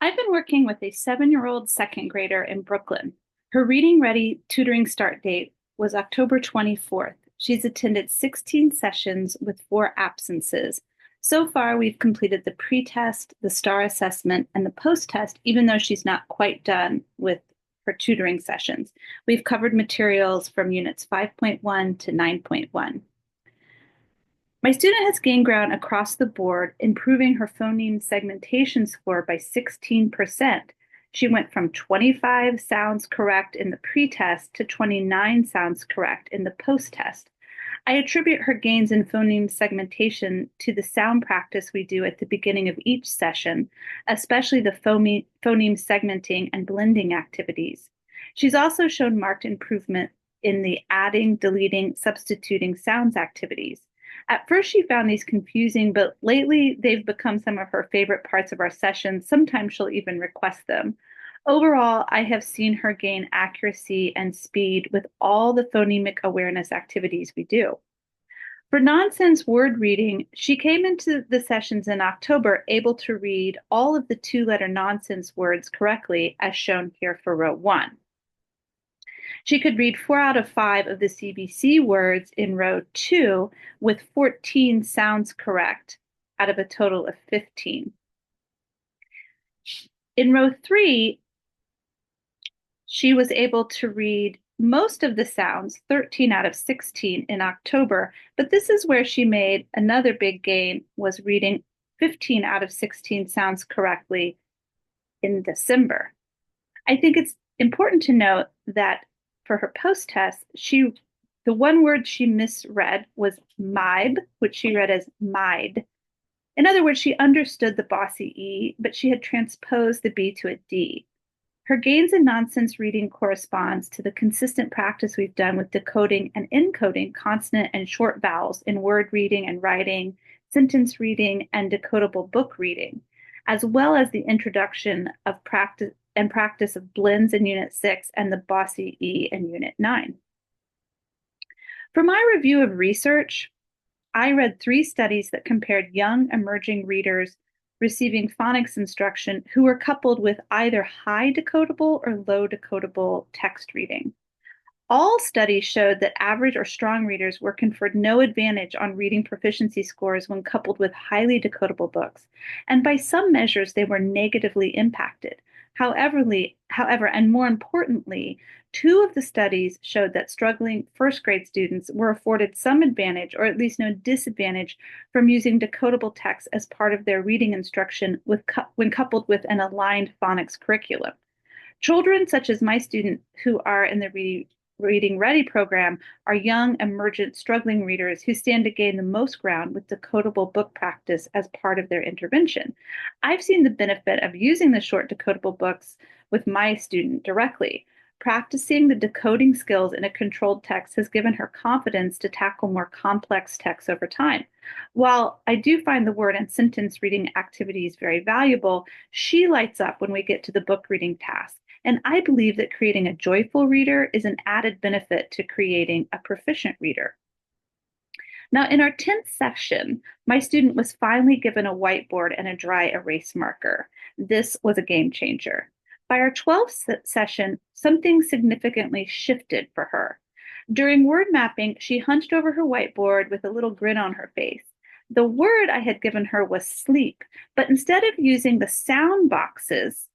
I've been working with a 7-year-old second grader in Brooklyn. Her reading ready tutoring start date was October 24th. She's attended 16 sessions with 4 absences. So far, we've completed the pre-test, the STAR assessment, and the post-test, even though she's not quite done with her tutoring sessions. We've covered materials from units 5.1 to 9.1. My student has gained ground across the board, improving her phoneme segmentation score by 16%. She went from 25 sounds correct in the pretest to 29 sounds correct in the post-test. I attribute her gains in phoneme segmentation to the sound practice we do at the beginning of each session, especially the phoneme segmenting and blending activities. She's also shown marked improvement in the adding, deleting, substituting sounds activities. At first, she found these confusing, but lately they've become some of her favorite parts of our sessions. Sometimes she'll even request them. Overall, I have seen her gain accuracy and speed with all the phonemic awareness activities we do. For nonsense word reading, she came into the sessions in October able to read all of the 2-letter nonsense words correctly, as shown here for row 1. She could read 4 out of 5 of the CBC words in row 2 with 14 sounds correct out of a total of 15. In row 3, she was able to read most of the sounds, 13 out of 16 in October, but this is where she made another big gain, was reading 15 out of 16 sounds correctly in December. I think it's important to note that for her post-test, the one word she misread was mibe, which she read as mide. In other words, she understood the bossy E, but she had transposed the B to a D. Her gains in nonsense reading corresponds to the consistent practice we've done with decoding and encoding consonant and short vowels in word reading and writing, sentence reading, and decodable book reading, as well as the introduction of practice of blends in Unit 6 and the bossy E in Unit 9. For my review of research, I read 3 studies that compared young emerging readers receiving phonics instruction who were coupled with either high decodable or low decodable text reading. All studies showed that average or strong readers were conferred no advantage on reading proficiency scores when coupled with highly decodable books, and by some measures, they were negatively impacted. However, and more importantly, 2 of the studies showed that struggling first grade students were afforded some advantage, or at least no disadvantage, from using decodable text as part of their reading instruction when coupled with an aligned phonics curriculum. Children such as my student who are in the Reading Ready program are young, emergent, struggling readers who stand to gain the most ground with decodable book practice as part of their intervention. I've seen the benefit of using the short decodable books with my student directly. Practicing the decoding skills in a controlled text has given her confidence to tackle more complex texts over time. While I do find the word and sentence reading activities very valuable, she lights up when we get to the book reading task. And I believe that creating a joyful reader is an added benefit to creating a proficient reader. Now, in our 10th session, my student was finally given a whiteboard and a dry erase marker. This was a game changer. By our 12th session, something significantly shifted for her. During word mapping, she hunched over her whiteboard with a little grin on her face. The word I had given her was sleep, but instead of using the sound boxes,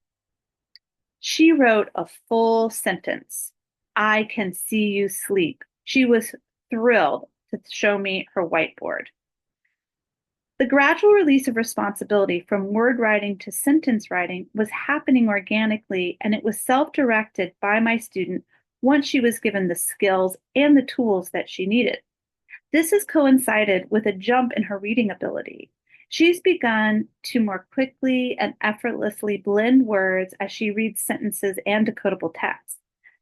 she wrote a full sentence. I can see you sleep. She was thrilled to show me her whiteboard. The gradual release of responsibility from word writing to sentence writing was happening organically, and it was self-directed by my student once she was given the skills and the tools that she needed. This has coincided with a jump in her reading ability. She's begun to more quickly and effortlessly blend words as she reads sentences and decodable text.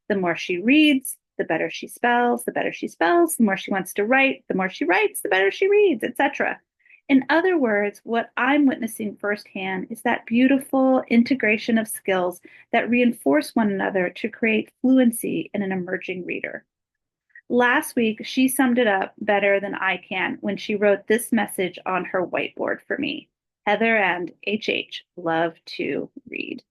The more she reads, the better she spells, the better she spells, the more she wants to write, the more she writes, the better she reads, etc. In other words, what I'm witnessing firsthand is that beautiful integration of skills that reinforce one another to create fluency in an emerging reader. Last week, she summed it up better than I can when she wrote this message on her whiteboard for me. Heather and HH love to read.